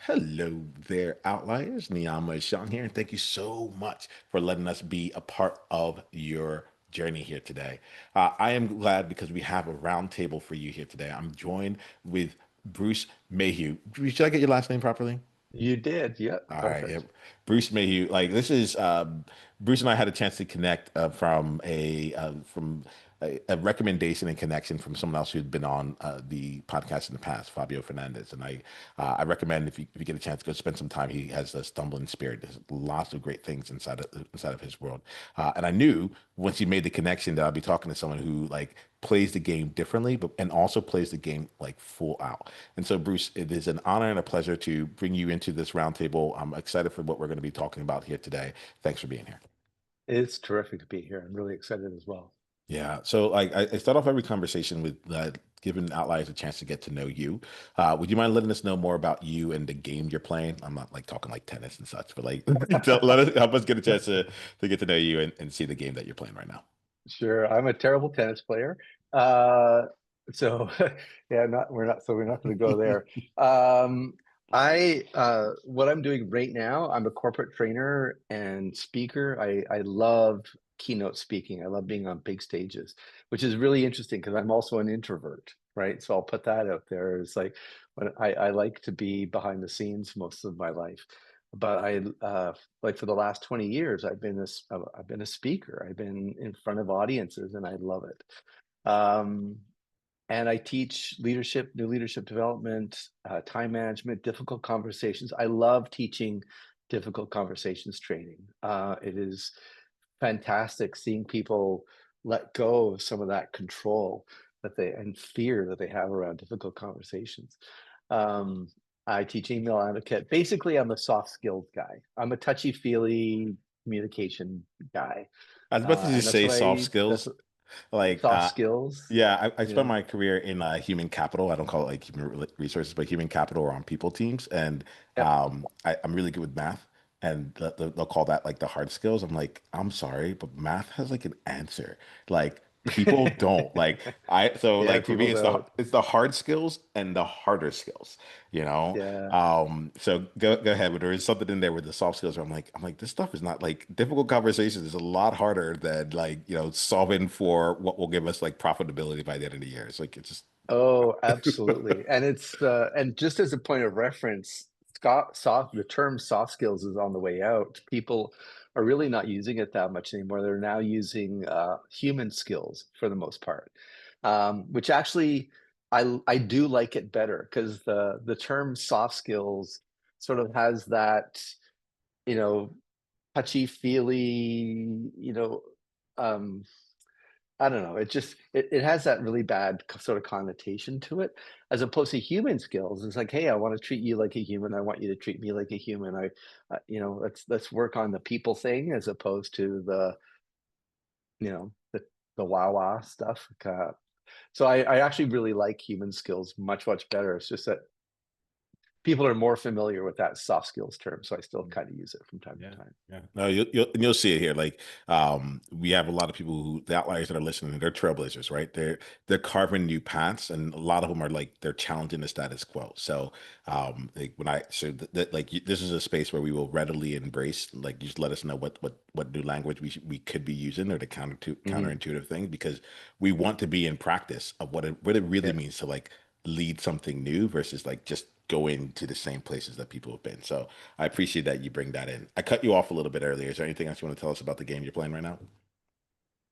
Hello there, outliers. Niiamah Sean here, and thank you so much for letting us be a part of your journey here today. I am glad because we have a round table for you here today. I'm joined with Bruce Mayhew. Should I get your last name properly? You did. Yeah, All right, yep. perfect. Bruce Mayhew. Like this is Bruce and I had a chance to connect from a recommendation and connection from someone else who'd been on the podcast in the past, Fabio Fernandez. And I recommend if you get a chance, go spend some time. He has a stumbling spirit. There's lots of great things inside of his world. And I knew once he made the connection that I'd be talking to someone who like plays the game differently, but and also plays the game like full out. And so, Bruce, it is an honor and a pleasure to bring you into this roundtable. I'm excited for what we're going to be talking about here today. Thanks for being here. It's terrific to be here. I'm really excited as well. Yeah. So, like, I start off every conversation with giving outliers a chance to get to know you. Would you mind letting us know more about you and the game you're playing? I'm not like talking like tennis and such, but like, help us get a chance to get to know you and see the game that you're playing right now. Sure, I'm a terrible tennis player. Uh, so yeah, not we're not going to go there. Um, I what I'm doing right now, I'm a corporate trainer and speaker. I love keynote speaking. I love being on big stages, which is really interesting because I'm also an introvert, right? So I'll put that out there. It's like when I like to be behind the scenes most of my life. But like for the last 20 years, I've been a speaker. I've been in front of audiences and I love it. Um, and I teach leadership, new leadership development, time management, difficult conversations. I love teaching difficult conversations training. It is fantastic seeing people let go of some of that control that they and fear that they have around difficult conversations. Um, I teach email etiquette. Basically, I'm a soft skills guy. I'm a touchy feely communication guy, I was about to and just say soft that's skills. Like, soft skills. yeah, I You spent know, my career in human capital. I don't call it like resources, but human capital or on people teams. And yep. I'm really good with math. And they'll call that like the hard skills. I'm like, I'm sorry, but math has like an answer. Like people don't so Yeah, like for me, people don't. it's the hard skills and the harder skills, you know? Yeah. So go ahead, but there is something in there with the soft skills where I'm like, this stuff is not like difficult conversations is a lot harder than like, solving for what will give us like profitability by the end of the year. It's like it's just Oh, absolutely. And and just as a point of reference, the term soft skills is on the way out. People are really not using it that much anymore. They're now using human skills for the most part, which actually I do like it better because the term soft skills sort of has that, you know, touchy feely, um, I don't know. It has that really bad sort of connotation to it, as opposed to human skills. It's like, hey, I want to treat you like a human. I want you to treat me like a human. Let's work on the people thing as opposed to you know, the wow wow stuff. So I actually really like human skills much better. It's just that people are more familiar with that soft skills term, so I still kind of use it from time yeah, to time. yeah. No, you'll see it here. Like, we have a lot of people who the outliers that are listening. They're trailblazers, right? They're carving new paths, and a lot of them are like they're challenging the status quo. So, like when I so that like this is a space where we will readily embrace. Like, you just let us know what new language we could be using or the Hmm. counterintuitive things because we want to be in practice of what it really Yeah. means to like lead something new versus like just going to the same places that people have been. So I appreciate that you bring that in. I cut you off a little bit earlier. Is there anything else you want to tell us about the game you're playing right now?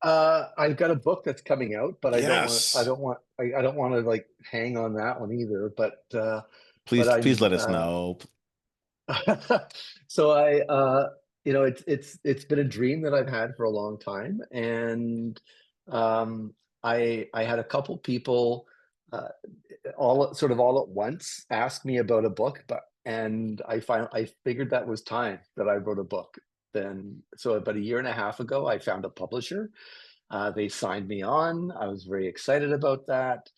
I've got a book that's coming out, but Yes. I don't want to like hang on that one either. But Please I'm, let us know. so it's been a dream that I've had for a long time, and um, I had a couple people, uh, all at once ask me about a book, and I figured that was time that I wrote a book. Then, so about a year and a half ago, I found a publisher. They signed me on. I was very excited about that.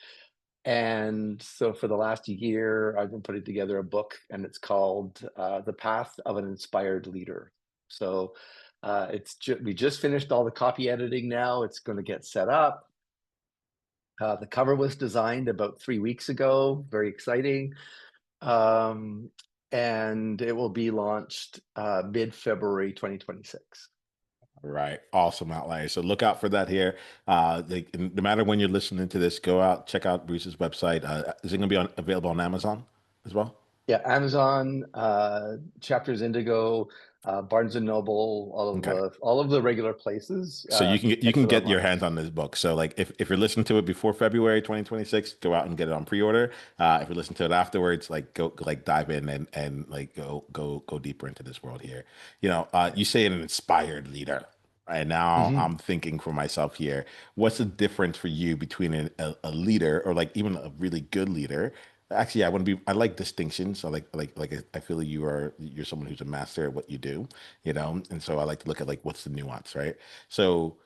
And so for the last year, I've been putting together a book, and it's called The Path of an Inspired Leader. So we just finished all the copy editing now. It's going to get set up. The cover was designed about 3 weeks ago. Very exciting. Um, and it will be launched mid-February 2026. Right. Awesome outlier. So look out for that here. No matter when you're listening to this, go out, check out Bruce's website. Is it going to be available on Amazon as well? Yeah, Amazon, Chapters Indigo, Barnes and Noble, Okay. all of the regular places So you gets can it get your online. hands on this book. So like if you're listening to it before February 2026, go out and get it on pre-order. If you listen to it afterwards, like go like dive in and like go deeper into this world here. You say an inspired leader. Right now, Hmm. I'm thinking for myself here, what's the difference for you between a leader or like even a really good leader? Actually, I like distinctions. I feel like you're someone who's a master at what you do, and so I like to look at like what's the nuance, right? So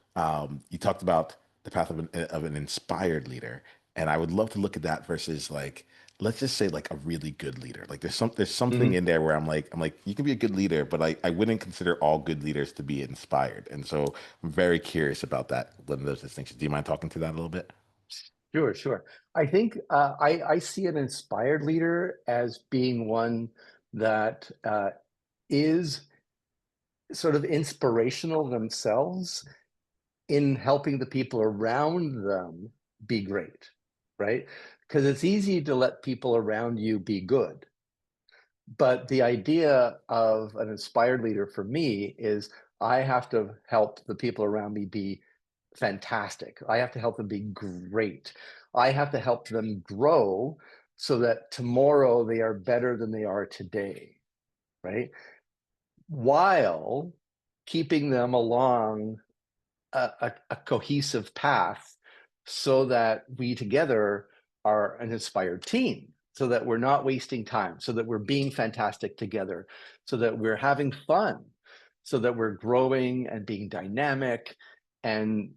you talked about the path of an inspired leader, and I would love to look at that versus like let's just say like a really good leader. Like there's something Hmm. in there where I'm like you can be a good leader, but I wouldn't consider all good leaders to be inspired, and so I'm very curious about that one of those distinctions. Do you mind talking to that a little bit? Sure, sure. I think I see an inspired leader as being one that is sort of inspirational themselves in helping the people around them be great, right? Because it's easy to let people around you be good. But the idea of an inspired leader for me is I have to help the people around me be fantastic. I have to help them be great. I have to help them grow so that tomorrow they are better than they are today, right? While keeping them along a cohesive path so that we together are an inspired team, so that we're not wasting time, so that we're being fantastic together, so that we're having fun, so that we're growing and being dynamic and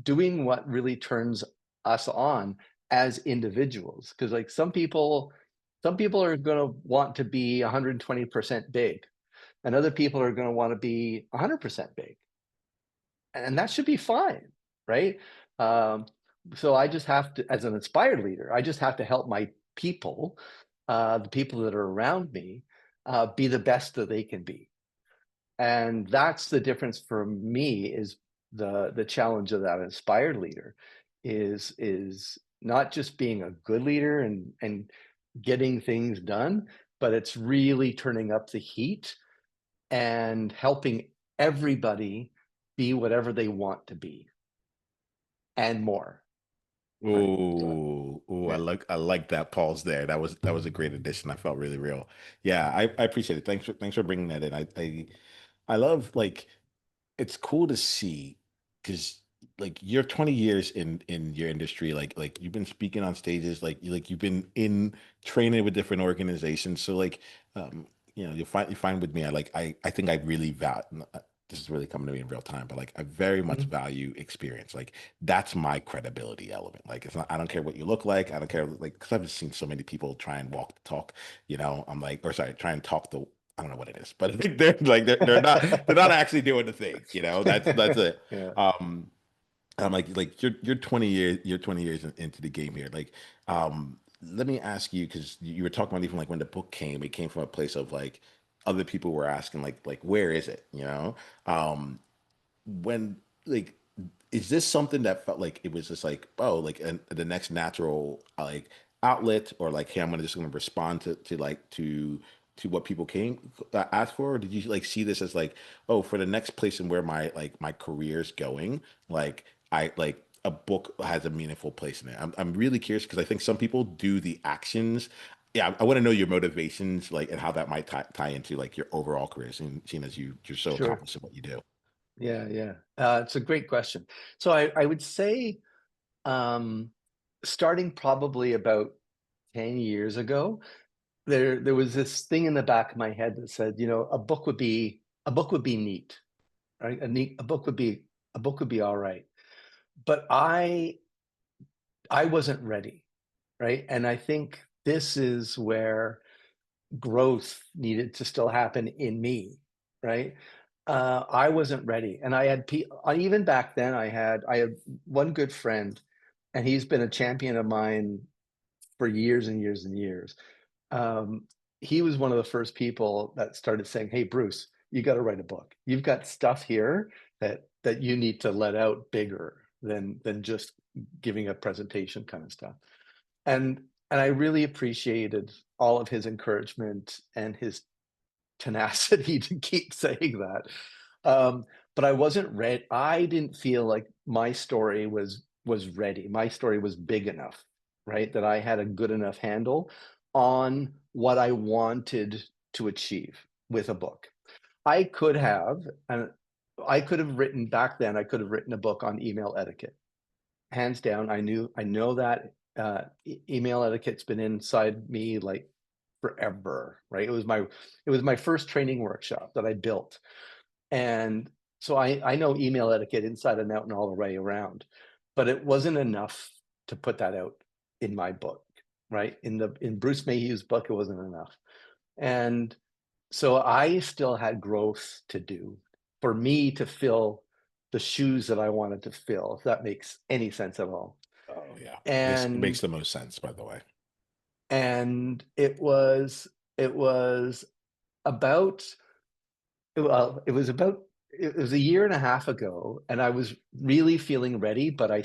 doing what really turns us on as individuals. Because like some people are going to want to be 120% big, and other people are going to want to be 100% big, and that should be fine, right? Um, so I just have to, as an inspired leader, I just have to help my people, the people that are around me, be the best that they can be, and that's the difference for me. Is the challenge of that inspired leader is not just being a good leader and getting things done, but it's really turning up the heat and helping everybody be whatever they want to be and more. Right. So, Ooh, yeah. I like that pause there. That was a great addition. I felt really real. Yeah, I appreciate it. Thanks for bringing that in. I love like it's cool to see because like you're 20 years in your industry, like you've been speaking on stages, like you've been in training with different organizations. So like um you find with me, I think I really value this is really coming to me in real time, but like I very much Mhm. value experience. Like that's my credibility element. Like it's not I don't care what you look like. I don't care like because I've just seen so many people try and walk the talk, I'm like, or sorry, try and talk the I don't know what it is, but they're not actually doing the thing. That's it. Yeah. Um, I'm like you're 20 years into the game here. Like, let me ask you because you were talking about even like when the book came, it came from a place of like other people were asking like where is it? When like is this something that felt like it was just like like the next natural like outlet or like hey I'm gonna respond to what people came ask for, or did you like see this as like for the next place and where my career's going, like I like a book has a meaningful place in it. I'm really curious because I think some people do the actions. Yeah, I want to know your motivations, like, and how that might tie into like your overall career, seeing as you're so Sure. accomplished in what you do. Yeah. Yeah. It's a great question. So I would say, um, starting probably about 10 years ago, there was this thing in the back of my head that said, a book would be neat, right? A book would be all right. But I wasn't ready, right? And I think this is where growth needed to still happen in me, right? I wasn't ready, and even back then. I had one good friend, and he's been a champion of mine for years and years and years. Um, he was one of the first people that started saying, "Hey, Bruce, you got to write a book. You've got stuff here that you need to let out bigger than just giving a presentation kind of stuff." And I really appreciated all of his encouragement and his tenacity to keep saying that. Um, but I wasn't ready. I didn't feel like my story was ready. My story was big enough, right? That I had a good enough handle on what I wanted to achieve with a book. I could have, and I could have written back then, I could have written a book on email etiquette. Hands down, I know that email etiquette's been inside me like forever, right? It was my first training workshop that I built. And so I know email etiquette inside and out and all the way around, but it wasn't enough to put that out in my book, right? In Bruce Mayhew's book, it wasn't enough. And so I still had growth to do for me to fill the shoes that I wanted to fill, if that makes any sense at all. Oh yeah, makes And the most sense, by the way. and it was about it was a year and a half ago, and I was really feeling ready, but I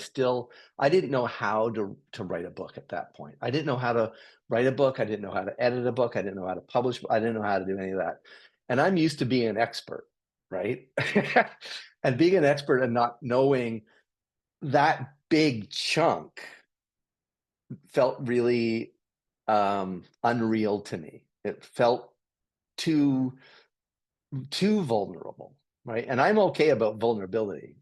didn't know how to write a book at that point. I didn't know how to write a book. I didn't know how to edit a book. I didn't know how to publish. I didn't know how to do any of that. And I'm used to being an expert, right? And being an expert and not knowing that big chunk felt really unreal to me. It felt too too vulnerable, right? And I'm okay about vulnerability.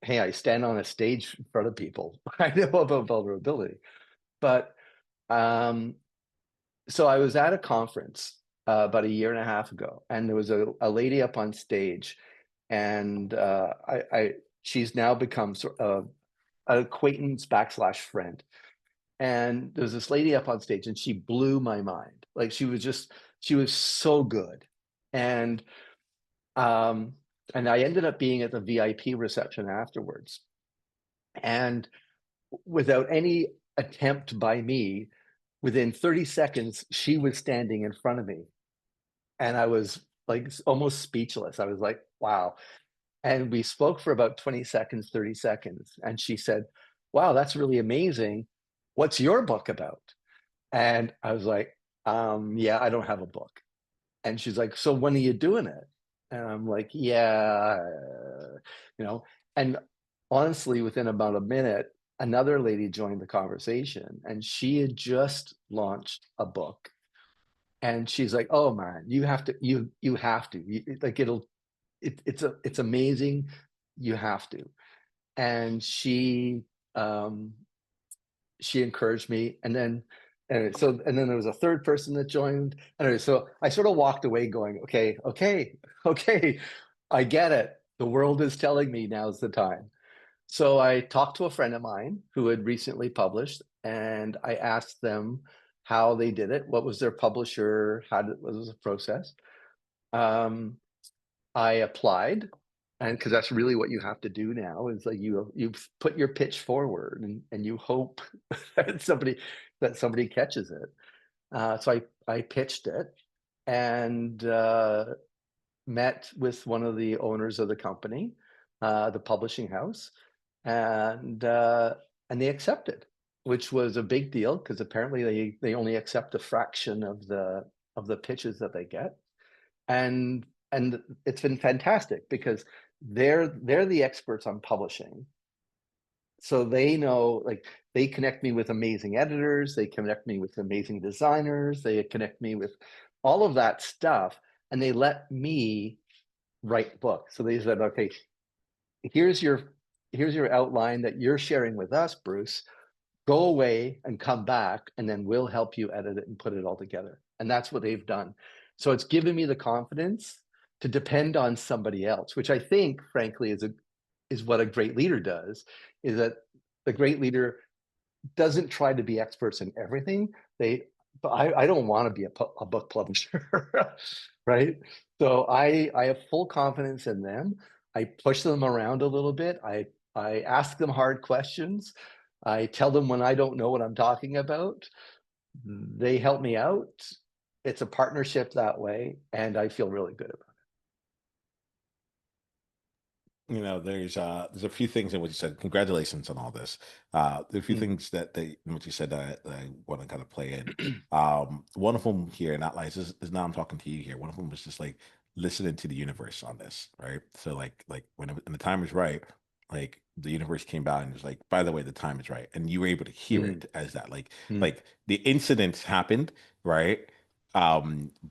Hey, I stand on a stage in front of people. I know about vulnerability. But um, so I was at a conference about a year and a half ago, and there was a lady up on stage, and she's now become sort of an acquaintance backslash friend. And there was this lady up on stage, and she blew my mind. Like she was so good. And um, and I ended up being at the VIP reception afterwards. And without any attempt by me, within 30 seconds, she was standing in front of me. And I was like almost speechless. I was like, wow. And we spoke for about 20 seconds, 30 seconds. And she said, wow, that's really amazing. What's your book about? And I was like, yeah, I don't have a book. And she's like, so when are you doing it? And I'm like, yeah, you know. And honestly, within about a minute, another lady joined the conversation, and she had just launched a book. And she's like, oh man, you have to. Like it's amazing. You have to. And um she encouraged me. And then and then there was a third person that joined. Anyway, so I sort of walked away going, okay, I get it. The world is telling me now's the time. So I talked to a friend of mine who had recently published, and I asked them how they did it, what was their publisher, what was the process. um, I applied, and because that's really what you have to do now is like you put your pitch forward, and you hope that somebody catches it. So I pitched it, and met with one of the owners of the company, the publishing house, and they accepted, which was a big deal because apparently they only accept a fraction of the pitches that they get. And it's been fantastic because they're the experts on publishing, so they know, like, they connect me with amazing editors, they connect me with amazing designers, they connect me with all of that stuff, and they let me write books. So they said, okay, here's your here's your outline that you're sharing with us, Bruce. Go away and come back, and then we'll help you edit it and put it all together. And that's what they've done. So it's given me the confidence to depend on somebody else, which I think, frankly, is what a great leader does. Is that the great leader doesn't try to be experts in everything. But I don't want to be a book publisher, right? So I have full confidence in them. I push them around a little bit. I ask them hard questions. I tell them when I don't know what I'm talking about. They help me out, it's a partnership that way, and I feel really good about There's a few things in what you said. Congratulations on all this. There are a few it. things in what you said that I want to kind of play in. One of them here, not like this is now I'm talking to you here. One of them was just like listening to the universe on this, right? So like when the time is right, like the universe came by and was like, by the way, the time is right, and you were able to hear Mm, it as that, mm, like the incidents happened, right?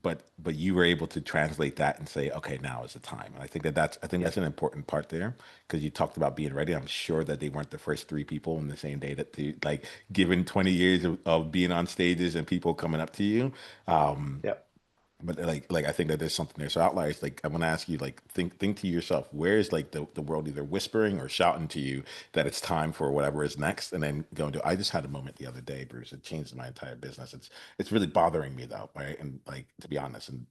But you were able to translate that and say, okay, now is the time. And I think yeah, that's an important part there because you talked about being ready. I'm sure that they weren't the first three people in the same day that they like given 20 years of being on stages and people coming up to you. Um, yeah. but I think that there's something there. So outliers, like I want to ask you, like think to yourself, where is like the world either whispering or shouting to you that it's time for whatever is next, and then going to. I just had a moment the other day, Bruce. It changed my entire business. It's really bothering me though, right? And like to be honest, and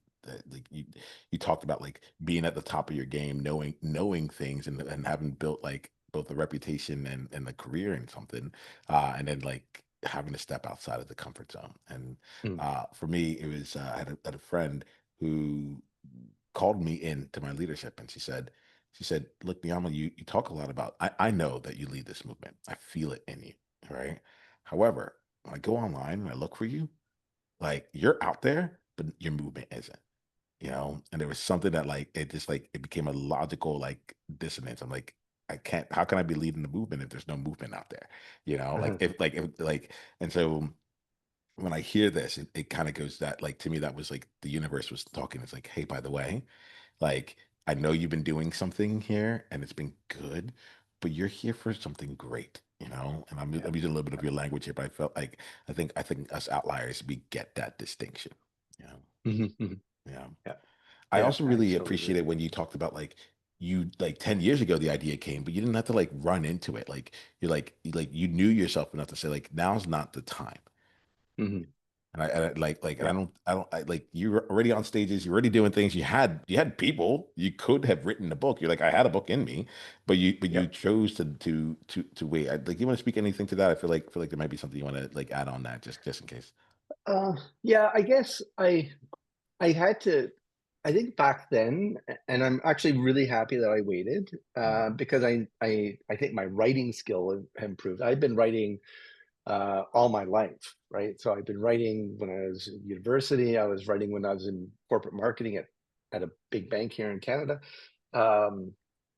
like you talked about like being at the top of your game, knowing things, and having built like both a reputation and a career in something, and then like having to step outside of the comfort zone and Mm, for me, it was I had a friend who called me into my leadership, and she said, "Look, Niiamah, you talk a lot about. I know that you lead this movement. I feel it in you, right? However, when I go online and I look for you, like you're out there, but your movement isn't." And there was something that like it just like it became a logical like dissonance. I'm like, I can't. How can I be leading the movement if there's no movement out there? uh-huh, And so when I hear this, it kind of goes that like to me that was like the universe was talking. It's like, hey, by the way, like I know you've been doing something here and it's been good, but you're here for something great, And yeah. I'm using a little bit of your language here, but I felt like I think us outliers we get that distinction, you know. Mhm, mhm. Yeah. Yeah, I yeah. also I really totally agree. appreciated when you talked about like you like 10 years ago the idea came, but you didn't have to like run into it. Like you knew yourself enough to say like now's not the time. Mhm. And Yeah, like you're already on stages, you're already doing things. You had people. You could have written a book. You're like, I had a book in me, but you yeah. chose to wait. Like, you want to speak anything to that? I feel like there might be something you want to like add on that just in case. Uh, yeah, I guess I had to. I think back then, and I'm actually really happy that I waited Mm. because I think my writing skill have improved. I've been writing all my life, right? So I've been writing when I was in university. I was writing when I was in corporate marketing at a big bank here in Canada, um,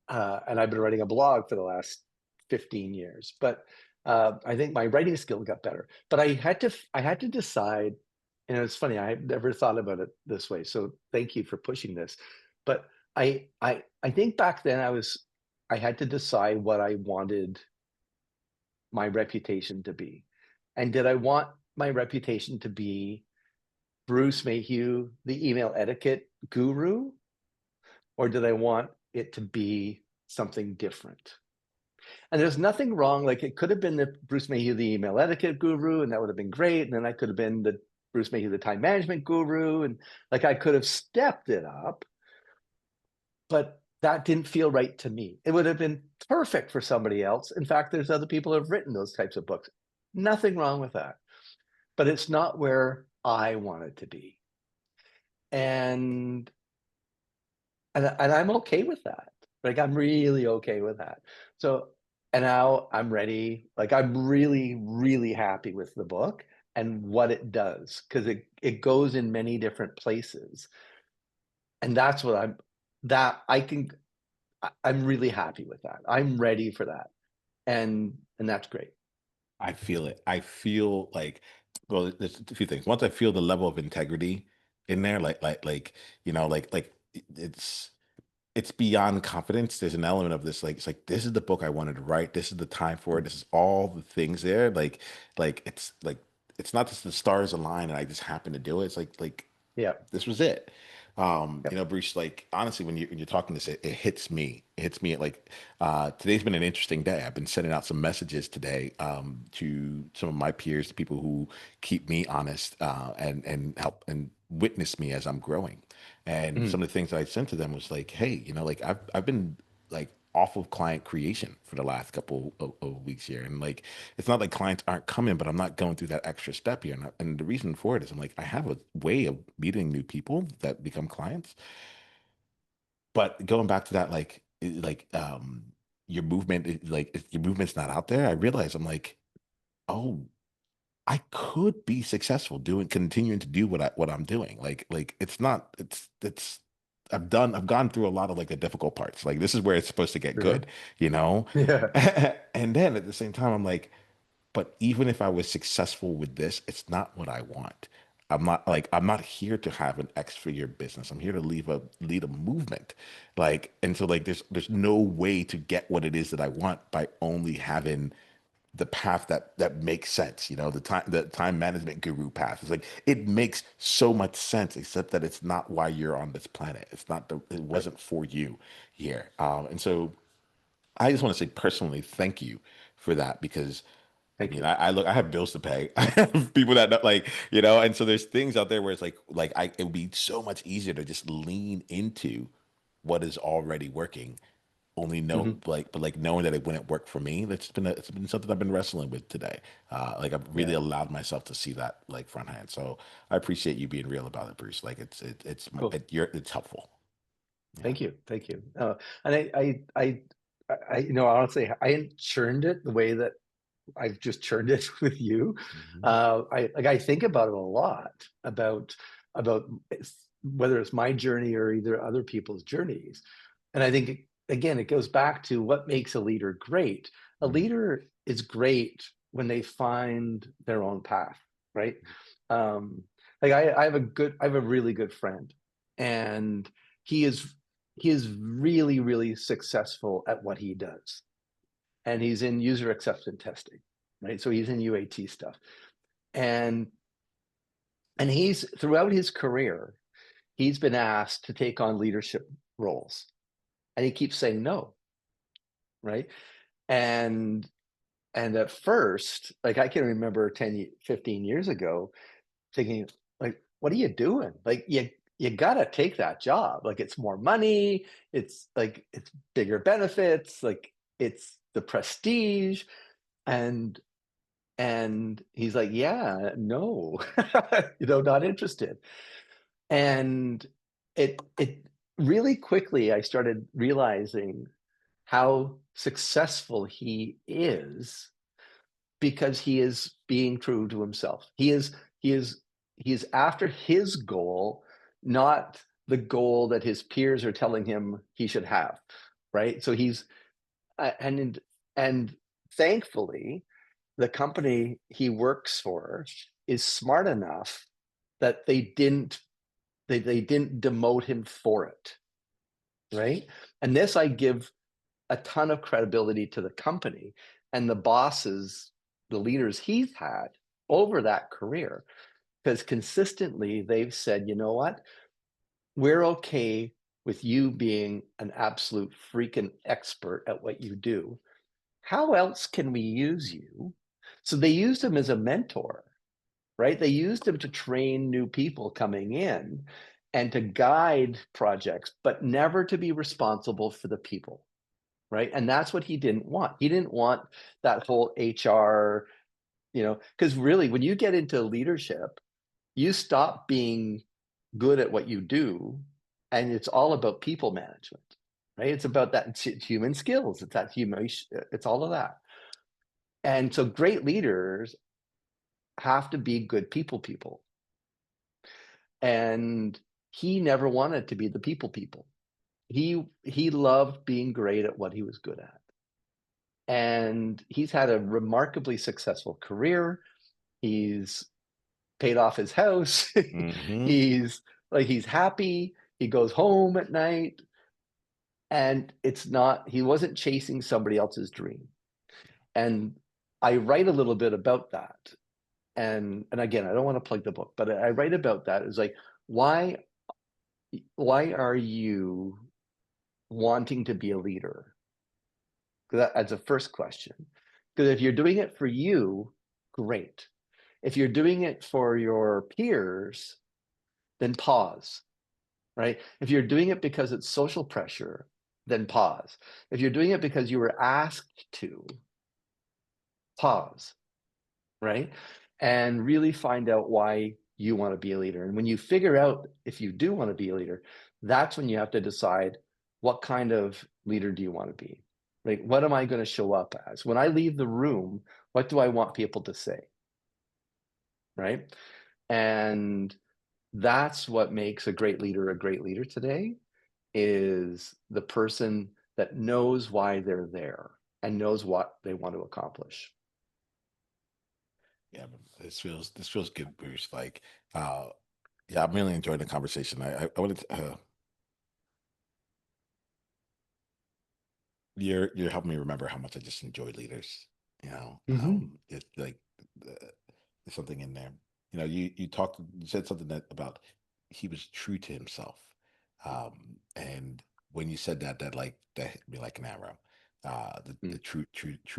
and I've been writing a blog for the last 15 years. But I think my writing skill got better. But I had to decide, and it's funny. I had never thought about it this way. So thank you for pushing this. But I think back then I had to decide what I wanted my reputation to be. And did I want my reputation to be Bruce Mayhew, the email etiquette guru, or did I want it to be something different? And there's nothing wrong. Like it could have been the Bruce Mayhew, the email etiquette guru, and that would have been great. And then I could have been the Bruce Mayhew, the time management guru, and like I could have stepped it up, but that didn't feel right to me. It would have been perfect for somebody else. In fact, there's other people who have written those types of books. Nothing wrong with that, but it's not where I wanted to be. And and I'm okay with that. Like I'm really okay with that. So and now I'm ready. Like I'm really, really happy with the book and what it does because it goes in many different places. And that's what that I can I'm really happy with that. I'm ready for that. And that's great. I feel it. I feel like, well, there's a few things. Once I feel the level of integrity in there, it's it's beyond confidence. There's an element of this, like it's like this is the book I wanted to write. This is the time for it. This is all the things there. Like it's not just the stars align and I just happen to do it. It's like Yeah. this was it. Yeah. Bruce, like honestly, when you're talking this, it hits me. It hits me at like today's been an interesting day. I've been sending out some messages today to some of my peers, the people who keep me honest and help and witness me as I'm growing. And some Mhm. of the things that I sent to them was like, hey, like I've been like off of client creation for the last couple of weeks here. And like, it's not like clients aren't coming, but I'm not going through that extra step here. And the reason for it is I'm like, I have a way of meeting new people that become clients. But going back to that, your movement, like if your movement's not out there, I realize I'm like, oh, I could be successful continuing to do what I'm doing. Like it's not, it's, I've gone through a lot of like the difficult parts. Like this is where it's supposed to get good, Sure. you know? Yeah. And then at the same time, I'm like, but even if I was successful with this, it's not what I want. I'm not here to have an X-figure business. I'm here to lead a movement. And so like there's no way to get what it is that I want by only having the path that makes sense. The time management guru path. It's like it makes so much sense, except that it's not why you're on this planet. It Right. wasn't for you here. And so I just want to say personally, thank you for that because I Thank mean, you. I have bills to pay. I have people that know, and so there's things out there where it's it would be so much easier to just lean into what is already working. Only know Hmm. but like knowing that it wouldn't work for me. It's been something I've been wrestling with today. I've really Yeah. allowed myself to see that like front hand. So I appreciate you being real about it, Bruce. Like Cool. it's helpful. Yeah. Thank you. Thank you. And honestly, I hadn't churned it the way that I've just churned it with you. Hmm. I think about it a lot about whether it's my journey or either other people's journeys. And I think again, it goes back to what makes a leader great. A leader is great when they find their own path, right? Um, I have a really good friend, and he is he is really, really successful at what he does, and he's in user acceptance testing, right? So he's in UAT stuff, and he's throughout his career, he's been asked to take on leadership roles, and he keeps saying no, right? And at first, like I can remember 10, 15 years ago, thinking like, what are you doing? Like you gotta take that job. Like it's more money, it's bigger benefits, like it's the prestige, and he's like, yeah, no, not interested. And it really quickly I started realizing how successful he is because he is being true to himself. He is he is after his goal, not the goal that his peers are telling him he should have, right? So he's and thankfully the company he works for is smart enough that they didn't demote him for it, right? And this I give a ton of credibility to the company and the bosses, the leaders he's had over that career, because consistently they've said, you know what, we're okay with you being an absolute freaking expert at what you do. How else can we use you? So they used him as a mentor, right? They used him to train new people coming in and to guide projects, but never to be responsible for the people, right? And that's what he didn't want. He didn't want that whole HR, because really, when you get into leadership, you stop being good at what you do, and it's all about people management, right? It's about that human skills. It's that human. It's all of that. And so, great leaders have to be good people. And he never wanted to be the people. He loved being great at what he was good at. And he's had a remarkably successful career. He's paid off his house. Hmm. He's happy. He goes home at night, and he wasn't chasing somebody else's dream. And I write a little bit about that. And again, I don't want to plug the book, but I write about that. It's like, why are you wanting to be a leader? That's a first question. Because if you're doing it for you, great. If you're doing it for your peers, then pause, right? If you're doing it because it's social pressure, then pause. If you're doing it because you were asked to, pause, right? And really find out why you want to be a leader. And when you figure out if you do want to be a leader, that's when you have to decide, what kind of leader do you want to be? Like, what am I going to show up as? When I leave the room, what do I want people to say? Right. And that's what makes a great leader today, is the person that knows why they're there and knows what they want to accomplish. Yeah, but this feels good, Bruce. Like, uh, yeah, I'm really enjoying the conversation. I wanted to, you're helping me remember how much I just enjoy leaders. Mm-hmm. It's like uh, there's something in there. You said something that about he was true to himself, and when you said that, that hit me like an arrow. The true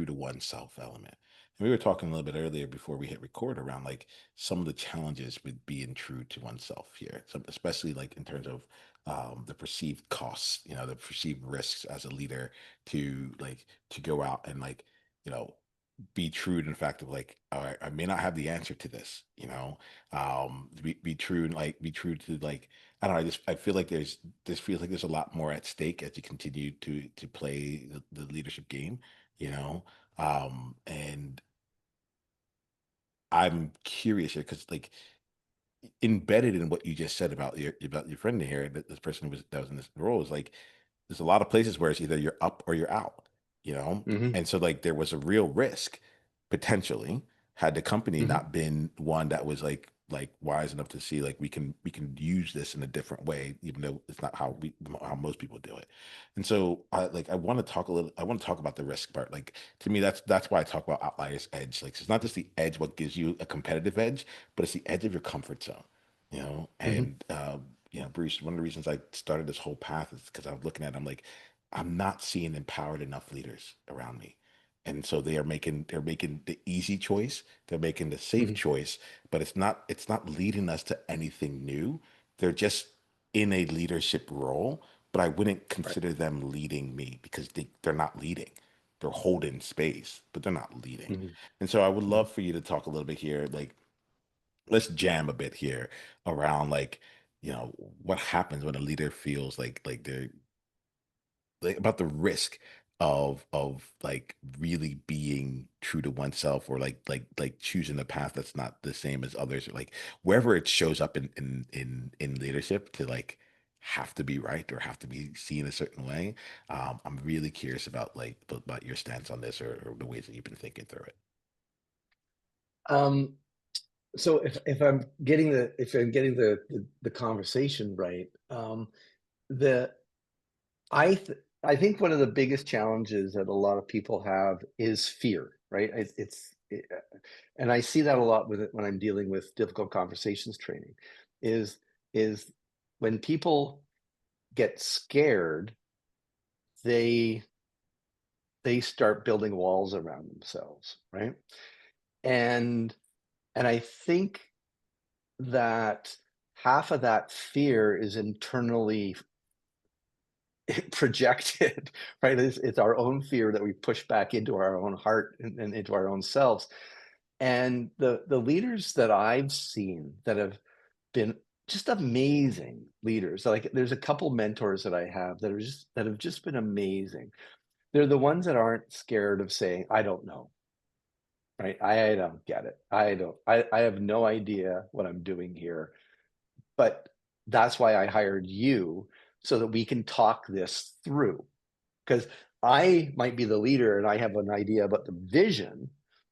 to oneself element. And we were talking a little bit earlier before we hit record around like some of the challenges with being true to oneself here, especially like in terms of the perceived costs, the perceived risks as a leader to go out and you know be true to the fact of like, all right, I may not have the answer to this, be true and like be true to like, I don't know, I feel like this feels like there's a lot more at stake as you continue to play the leadership game, you know. And I'm curious here because like embedded in what you just said about your friend here, that this person that was in this role is like there's a lot of places where it's either you're up or you're out, you know? Mm-hmm. And so like there was a real risk potentially had the company Mm-hmm. not been one that was like wise enough to see like we can use this in a different way, even though it's not how most people do it. And so I want to I want to talk about the risk part. Like to me, that's why I talk about outliers edge. Like it's not just the edge what gives you a competitive edge, but it's the edge of your comfort zone, Mm-hmm. and Bruce, one of the reasons I started this whole path is because I'm looking at, I'm like, I'm not seeing empowered enough leaders around me. And so they're making the easy choice, they're making the safe Mm-hmm. choice, but it's not leading us to anything new. They're just in a leadership role, but I wouldn't Right. consider them leading me because they're not leading. They're holding space, but they're not leading. Mm-hmm. And so I would Mm-hmm. love for you to talk a little bit here, like let's jam a bit here around like what happens when a leader feels like they're like about the risk of like really being true to oneself or like choosing a path that's not the same as others or like wherever it shows up in leadership to like have to be right or have to be seen a certain way. I'm really curious about like about your stance on this or the ways that you've been thinking through it. Um, so if I'm getting the conversation right, the I think one of the biggest challenges that a lot of people have is fear, right? And I see that a lot with it when I'm dealing with difficult conversations training, is is when people get scared, they they start building walls around themselves, right? And I think that half of that fear is internally projected, right? It's our own fear that we push back into our own heart and into our own selves. And the leaders that I've seen that have been just amazing leaders, like there's a couple mentors that I have that have just been amazing. They're the ones that aren't scared of saying, I don't know, right? I don't get it. I have no idea what I'm doing here. But that's why I hired you, so that we can talk this through. Because I might be the leader and I have an idea about the vision.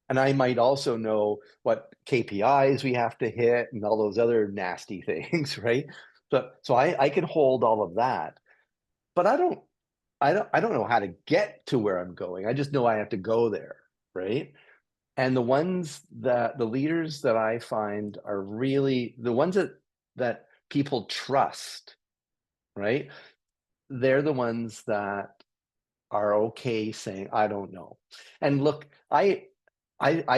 And I might also know what KPIs we have to hit and all those other nasty things, right? So I can hold all of that. But I don't know how to get to where I'm going. I just know I have to go there, right? And the leaders that I find are really the ones that people trust, right? They're the ones that are okay saying, I don't know. And look, I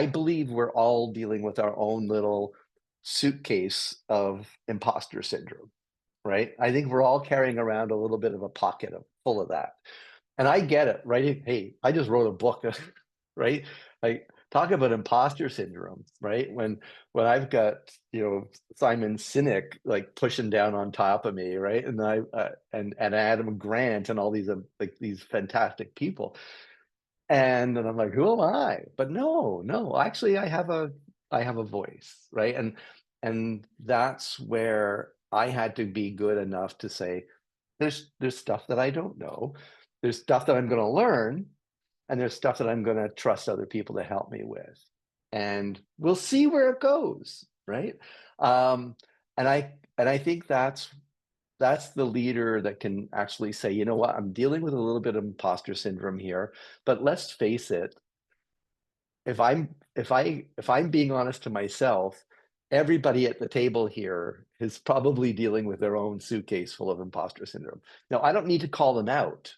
believe we're all dealing with our own little suitcase of imposter syndrome, right? I think we're all carrying around a little bit of a pocket full of that. And I get it, right? Hey, I just wrote a book, right? Like talk about imposter syndrome, right? When I've got, Simon Sinek like pushing down on top of me, right? And and Adam Grant and all these like these fantastic people. And I'm like, who am I? But no, no, actually I have a voice, right? And that's where I had to be good enough to say, there's stuff that I don't know. There's stuff that I'm going to learn, and there's stuff that I'm going to trust other people to help me with. And we'll see where it goes, right? Um, and I think that's the leader that can actually say, you know what, I'm dealing with a little bit of imposter syndrome here, but let's face it, if I'm being honest to myself, everybody at the table here is probably dealing with their own suitcase full of imposter syndrome. Now, I don't need to call them out,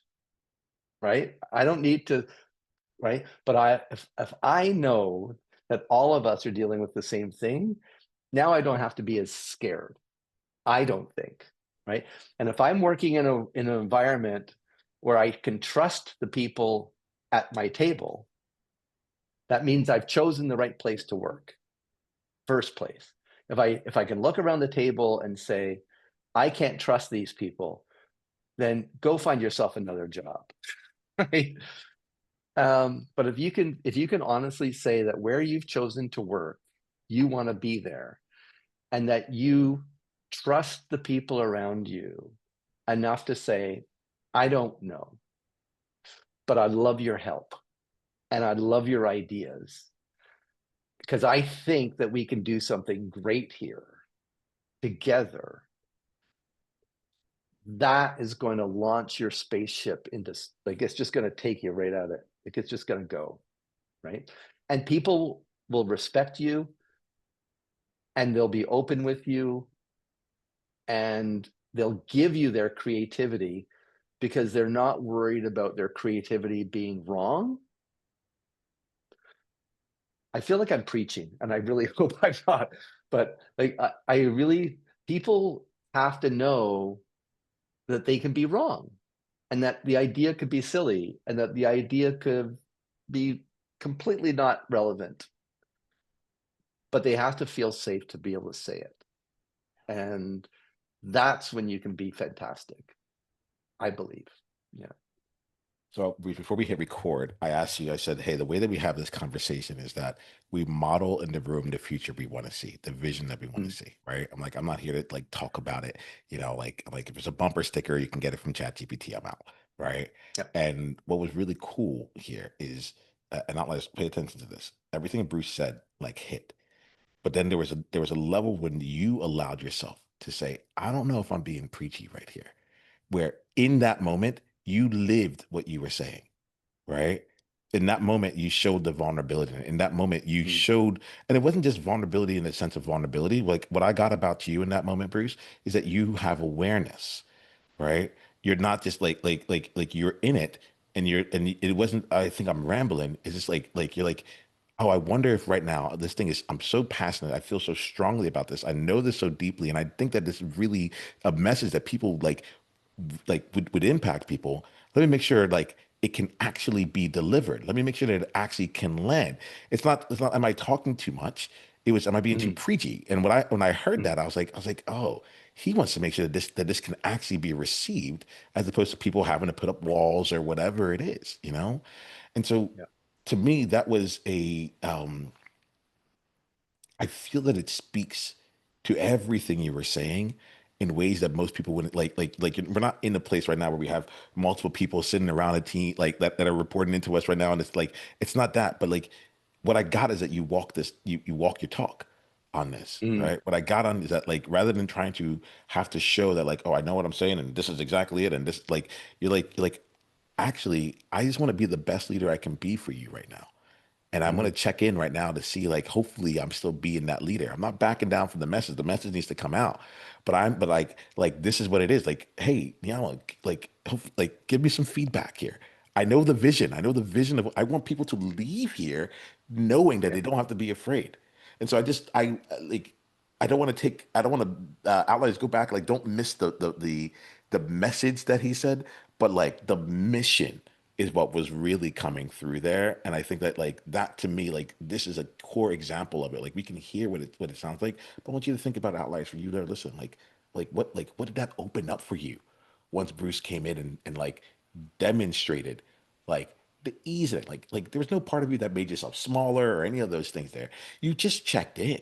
right? I don't need to, right? But if I know that all of us are dealing with the same thing, now I don't have to be as scared. I don't think, right? And if I'm working in an environment where I can trust the people at my table, that means I've chosen the right place to work. First place. If I can look around the table and say, I can't trust these people, then go find yourself another job. Right? But if you can honestly say that where you've chosen to work, you want to be there, and that you trust the people around you enough to say, I don't know, but I love your help and I love your ideas, because I think that we can do something great here together. That is going to launch your spaceship into, like, it's just going to take you right at it. Like, it's just going to go, right? And people will respect you, and they'll be open with you, and they'll give you their creativity because they're not worried about their creativity being wrong. I feel like I'm preaching, and I really hope I'm not, but like I really, people have to know that they can be wrong, and that the idea could be silly, and that the idea could be completely not relevant, but they have to feel safe to be able to say it. And that's when you can be fantastic, I believe. Yeah. So before we hit record, I asked you, I said, hey, the way that we have this conversation is that we model in the room the future we want to see, the vision that we want to Mm. see, right? I'm like, I'm not here to like talk about it, like if it's a bumper sticker, you can get it from ChatGPT, I'm out, right? Yeah. And what was really cool here is, and I'll let's pay attention to this. Everything Bruce said like hit, but then there was a level when you allowed yourself to say, I don't know if I'm being preachy right here, where in that moment you lived what you were saying, right? In that moment, you showed the vulnerability. In that moment, you Mm. showed, and it wasn't just vulnerability in the sense of vulnerability. Like what I got about you in that moment, Bruce, is that you have awareness, right? You're not just like you're in it, and it wasn't. I think I'm rambling. It's just like you're like, oh, I wonder if right now this thing is. I'm so passionate. I feel so strongly about this. I know this so deeply, and I think that this is really a message that people like would impact people. Let me make sure like it can actually be delivered. Let me make sure that it actually can land. It's not am I talking too much? It was am I being too Mm. preachy? And when I heard Mm. that, I was like, oh, he wants to make sure that this can actually be received as opposed to people having to put up walls or whatever it is. And so Yeah. to me, that was a I feel that it speaks to everything you were saying in ways that most people wouldn't like we're not in a place right now where we have multiple people sitting around a team like that are reporting into us right now. And it's like it's not that, but like what I got is that you walk your talk on this, Mm. right? What I got on is that like rather than trying to have to show that like, oh, I know what I'm saying and this is exactly it, and this like you're like actually I just want to be the best leader I can be for you right now. And I'm going to Mm. check in right now to see, like, hopefully I'm still being that leader. I'm not backing down from the message. The message needs to come out. But like, this is what it is. Like, hey, like, give me some feedback here. I know the vision. I know the vision of, I want people to leave here knowing that Yeah. they don't have to be afraid. And so I I don't want to outliers go back. Like, don't miss the message that he said, but like the mission is what was really coming through there. And I think that like that to me, like this is a core example of it. Like we can hear what it sounds like, but I want you to think about outliers for you there. Listen, like what did that open up for you once Bruce came in and like demonstrated like the ease of it. Like there was no part of you that made yourself smaller or any of those things there. You just checked in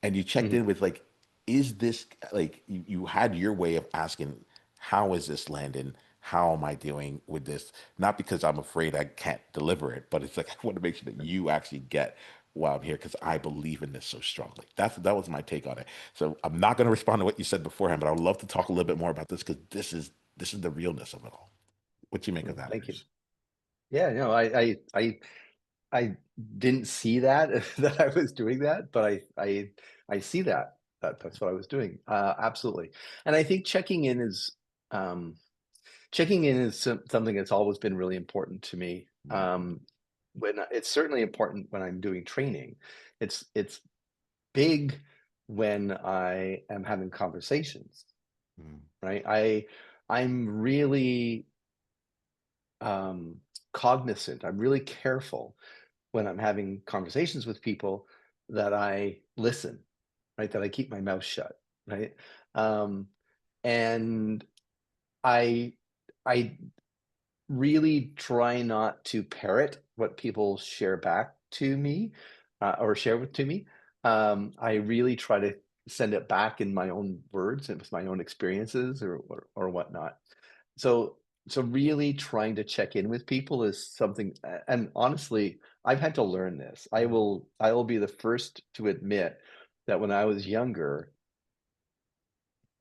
and you checked Mhm. in with like, is this like you had your way of asking, how is this landing? How am I doing with this? Not because I'm afraid I can't deliver it, but it's like I want to make sure that you actually get why I'm here because I believe in this so strongly. That was my take on it. So I'm not going to respond to what you said beforehand, but I would love to talk a little bit more about this because this is the realness of it all. What you make of that, Thank you. Bruce? Yeah, no, I didn't see that that I was doing that, but I see that that's what I was doing. Absolutely. And I think um, checking in is something that's always been really important to me. Mm, When it's certainly important when I'm doing training. It's big when I am having conversations, mm, right? I'm really um, cognizant. I'm really careful when I'm having conversations with people that I listen, right? That I keep my mouth shut, right? Um, and I I really try not to parrot what people share back to me or share with to me. I really try to send it back in my own words and with my own experiences or whatnot. So so really trying to check in with people is something, and honestly, I've had to learn this. mm, I will be the first to admit that when I was younger,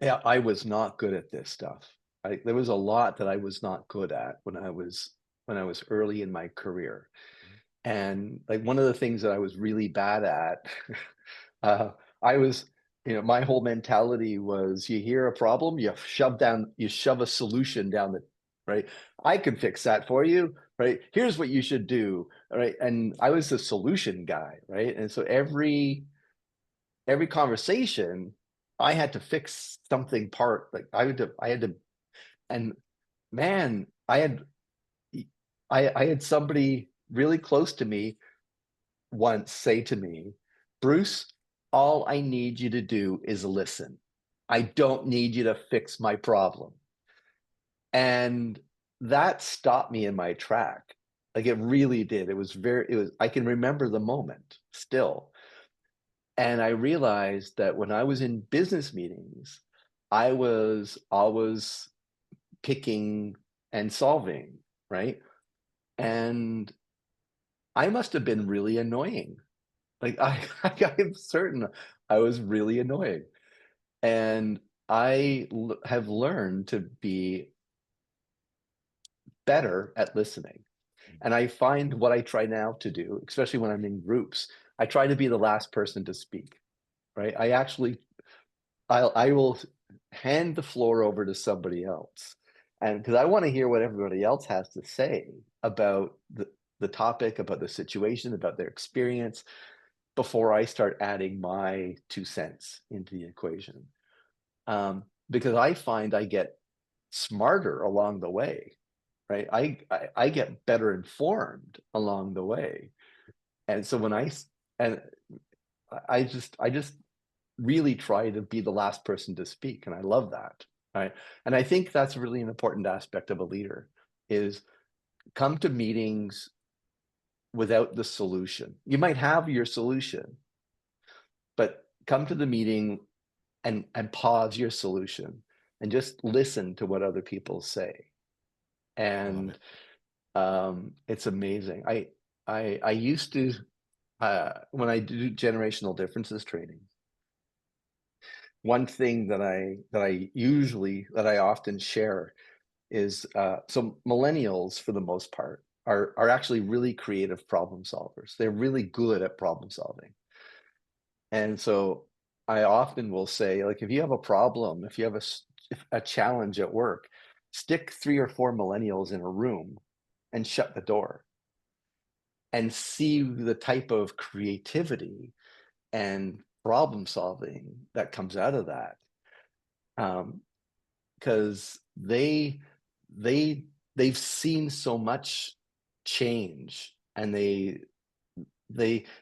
yeah, I was not good at this stuff. There was a lot that I was not good at when I was early in my career. And like one of the things that I was really bad at, uh, I was, my whole mentality was you hear a problem, you shove a solution down the, right? I can fix that for you, right? Here's what you should do, right? And I was the solution guy, right? And so every conversation, I had to fix something part. Like I had to, and man, I had somebody really close to me once say to me, Bruce, all I need you to do is listen. I don't need you to fix my problem. And that stopped me in my track. Like it really did. I can remember the moment still. And I realized that when I was in business meetings, I was always picking and solving, right? And I must have been really annoying. Like I'm certain I was really annoying. And have learned to be better at listening. And I find what I try now to do, especially when I'm in groups, I try to be the last person to speak, right? I will hand the floor over to somebody else. And because I want to hear what everybody else has to say about the topic, about the situation, about their experience before I start adding my 2 cents into the equation. Because I find I get smarter along the way, right? I get better informed along the way. And so and I just really try to be the last person to speak, and I love that. Right. And I think that's really an important aspect of a leader is come to meetings without the solution. You might have your solution, but come to the meeting and pause your solution and just listen to what other people say. I love it. And it's amazing. I used to when I do generational differences training, one thing that I often share is so millennials for the most part are actually really creative problem solvers. They're really good at problem solving. And so I often will say, like, if you have a problem, if you have a challenge at work, stick 3 or 4 millennials in a room and shut the door and see the type of creativity and problem solving that comes out of that. Because they they've seen so much change, and they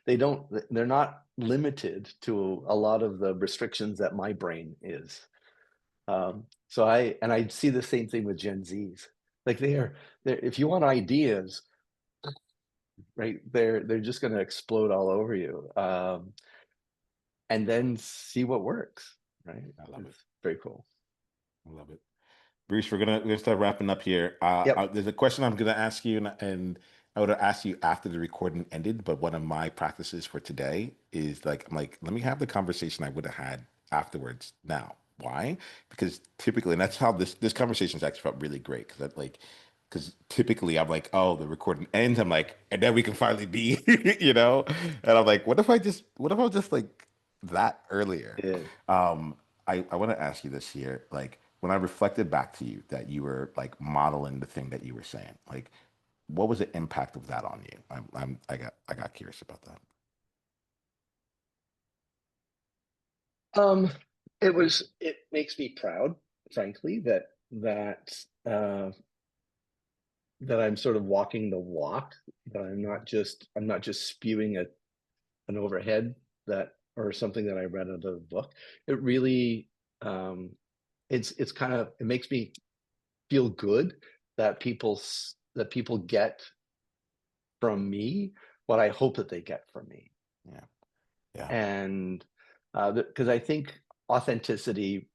don't they're not limited to a lot of the restrictions that my brain is. So I see the same thing with Gen Zs. Like they're if you want ideas, right? They're just going to explode all over you, and then see what works. Right? I love it. It's very cool. I love it. Bruce, we're gonna start wrapping up here. Yep. There's a question I'm gonna ask you, and I would have asked you after the recording ended. But one of my practices for today is like I'm like, let me have the conversation I would have had afterwards. Now, why? Because typically, and that's how this conversation has actually felt really great. Because typically I'm like, oh, the recording ends. I'm like, and then we can finally be, you know. And I'm like, what if I was just like that earlier? Yeah. Um, I want to ask you this here. Like, when I reflected back to you that you were like modeling the thing that you were saying, like, what was the impact of that on you? I got curious about that. Um, it makes me proud, frankly, uh, that I'm sort of walking the walk, that I'm not just spewing an overhead that or something that I read out of a book. It really it's kind of it makes me feel good that people get from me what I hope that they get from me. Yeah, yeah, And because I think authenticity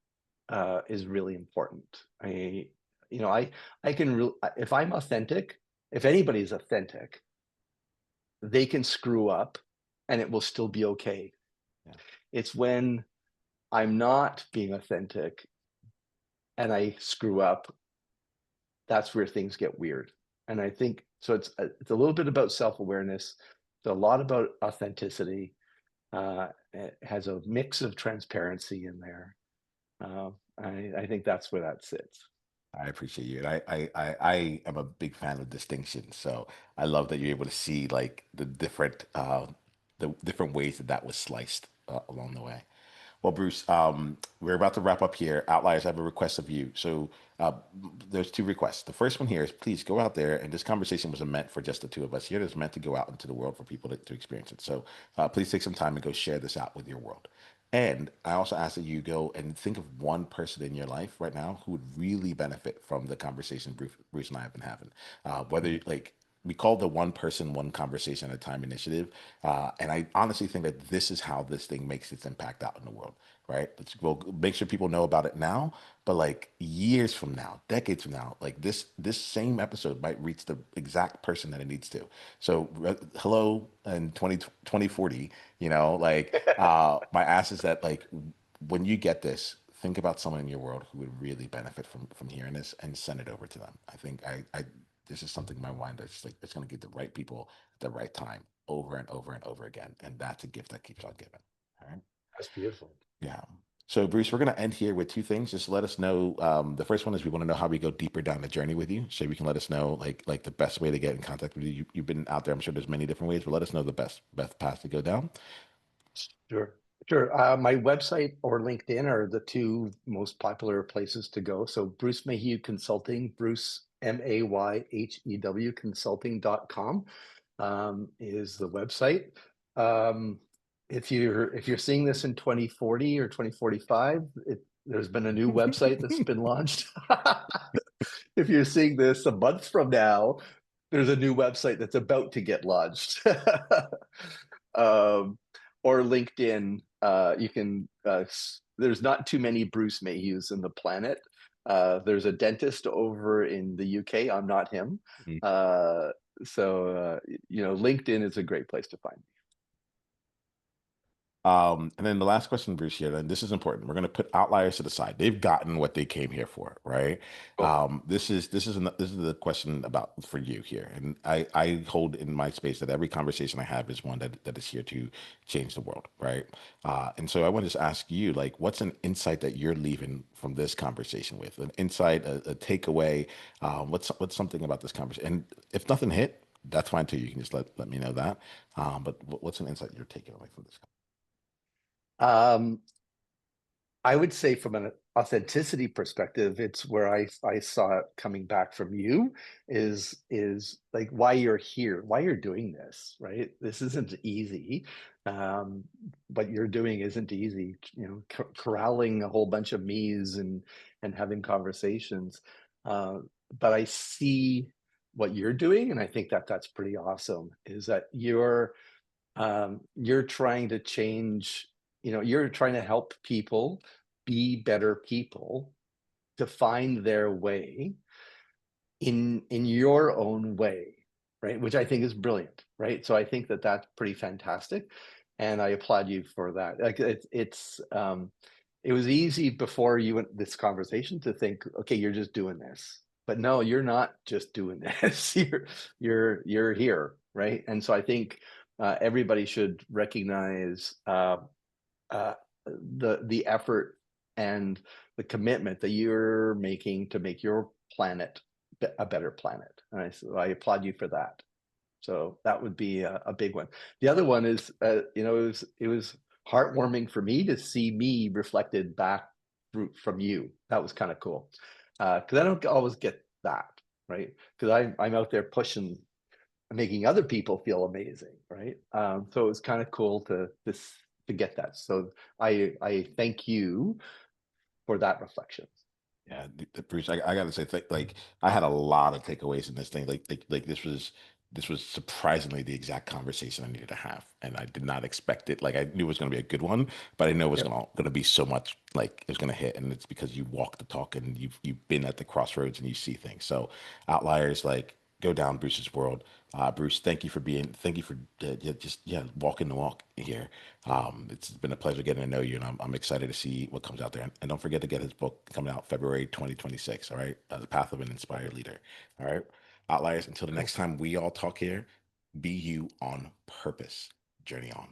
is really important. You know, I can if I'm authentic, if anybody's authentic, they can screw up, and it will still be okay. yeah. It's when I'm not being authentic and I screw up, that's where things get weird. And I think so. It's a little bit about self awareness. It's a lot about authenticity. It has a mix of transparency in there. I think that's where that sits. I appreciate you. And I am a big fan of distinction. So I love that you're able to see like the different ways that that was sliced along the way. Well, Bruce, we're about to wrap up here. Outliers, I have a request of you. So there's two requests. The first one here is please go out there, and this conversation wasn't meant for just the two of us here. It's meant to go out into the world for people to experience it. So please take some time and go share this out with your world. And I also ask that you go and think of one person in your life right now who would really benefit from the conversation Bruce and I have been having. Whether like we call the one person, one conversation at a time initiative. And I honestly think that this is how this thing makes its impact out in the world, right? We'll make sure people know about it now, but like years from now, decades from now, like this same episode might reach the exact person that it needs to. So hello in 2040, like my ask is that like when you get this, think about someone in your world who would really benefit from hearing this and send it over to them. I think I this is something in my mind that's like it's going to get the right people at the right time over and over and over again, and that's a gift that keeps on giving. All right. That's beautiful. Yeah. So, Bruce, we're going to end here with two things. Just let us know. The first one is we want to know how we go deeper down the journey with you. So, we can let us know like the best way to get in contact with you. You've been out there. I'm sure there's many different ways, but let us know the best path to go down. Sure. Sure. My website or LinkedIn are the two most popular places to go. So Bruce Mayhew Consulting, Bruce Mayhew consulting.com is the website. Um, if you're seeing this in 2040 or 2045, there's been a new website that's been launched. If you're seeing this a month from now, there's a new website that's about to get launched. um, or LinkedIn. You can. There's not too many Bruce Mayhews in the planet. There's a dentist over in the UK. I'm not him. Uh, so LinkedIn is a great place to find me. And then the last question, Bruce, here, and this is important. We're going to put outliers to the side. They've gotten what they came here for, right? Cool. This is the question about for you here, and I hold in my space that every conversation I have is one that is here to change the world, right? And so I want to just ask you, like, what's an insight that you're leaving from this conversation with? An insight, a takeaway. What's something about this conversation? And if nothing hit, that's fine too. You can just let me know that. But what's an insight you're taking away from this? Um, I would say from an authenticity perspective, it's where I saw it coming back from you is like why you're here, why you're doing this, right? This isn't easy. Um, what you're doing isn't easy, you know, corralling a whole bunch of me's and having conversations. Uh, but I see what you're doing, and I think that that's pretty awesome, is that you're trying to change, you know, you're trying to help people be better people to find their way in your own way, right? Which I think is brilliant, right? So I think that that's pretty fantastic, and I applaud you for that. Like it was easy before you went this conversation to think, okay, you're just doing this, but no, you're not just doing this. You're here, right? And so I think everybody should recognize the effort and the commitment that you're making to make your planet a better planet. And so I applaud you for that. So that would be a big one. The other one is, you know, it was heartwarming for me to see me reflected back from you. That was kind of cool because I don't always get that, right? Because I'm out there pushing, making other people feel amazing, right? So it was kind of cool to get that. So I thank you for that reflection. Yeah, Bruce, I gotta say, like, I had a lot of takeaways in this thing. Like this was surprisingly the exact conversation I needed to have, and I did not expect it. Like, I knew it was gonna be a good one, but I know it was Yep. gonna be so much like it was gonna hit, and it's because you walk the talk and you've been at the crossroads and you see things. So, outliers like go down Bruce's world. Bruce, thank you for just walking the walk here. It's been a pleasure getting to know you, and I'm excited to see what comes out there. And don't forget to get his book coming out February 2026. All right, The Path of an Inspired Leader. All right, outliers. Until the next Cool. time we all talk here, be you on purpose. Journey on.